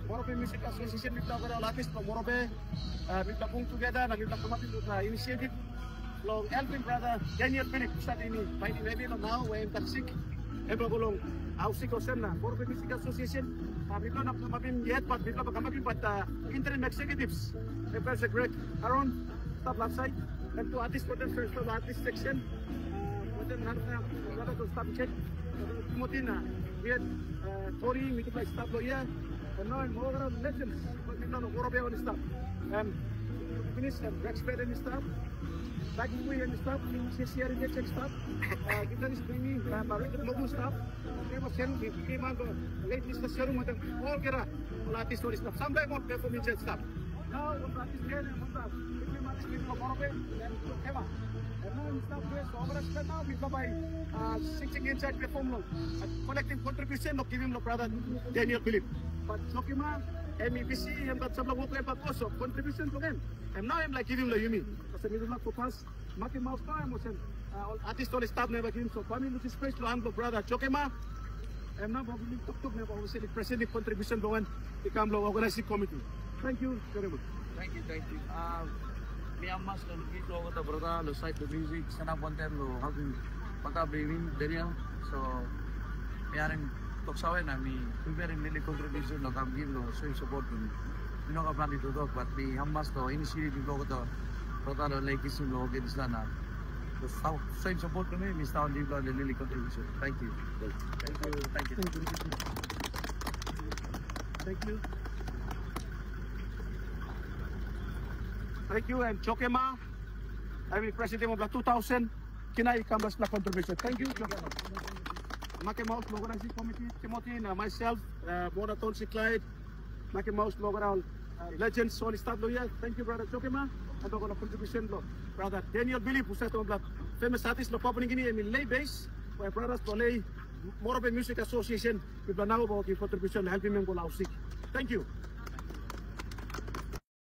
Morobe Music Association kita pada lapis to Morobe kita pung together na kita kematin na initiative long helping brother Daniel Philip saat ini main maybe now when taksik eba bolong ausik osen na Morobe Music Association kita nak kematin yet but kita kematin but interim executives there's a great Aaron stop left side and to artist for the first artist section then another to stop check Timotina we had Tori we could like stop lawyer. And now I'm over on legends, but we know Morobe on stuff. Finish and Rex Fed and stuff. Back in way and stuff, CCR and stuff. Kita is bringing Logo stuff. We was sending, we came on the late list of serum with all Kera, Lati story stuff. Someday more performance and stuff. Now, what Lati scared and what we came on the screen of Morobe and Keva. And now stuff is over us now, we go by 6 inside perform collecting contribution of giving the brother Daniel Philip. But Sokima, MEPC, and but some of what also contribution to them. And now I'm like giving the Yumi. Because I need not focus. Maki Mouse time was an artist only start never giving so family which is space to handle brother Chokema. I'm now probably took never obviously presenting contribution to one become the organizing committee. Thank you very much. Thank you. Me ang mas nalugito ako ta brother, lo side the music, sana content lo having pagka-bring Daniel. So, mayroong Toksawen mi very many contribution no kam give no so support ni no ka plan dito dok but the hamas to initiative ko to total like isin lo get sana the same support to me Mr. Olive the Lily contribution. Thank you. Thank you and Chokema, I'm president of the 2000 Kinay Kambas na contribution. Thank you Chokema. Maki Mouse Organizing Committee, Timothy, myself, Mona Tonsi Clyde, Maki Mouse Logoral, Legends, Sony Stab Lawyer. Thank you, Brother Chokema. And ako na contribution lo, Brother Daniel Philip, who said to the famous artist lo papaning gini, lay base, my brothers to lay Morobe Music Association, with the now about the contribution helping me go Lausik. Thank you.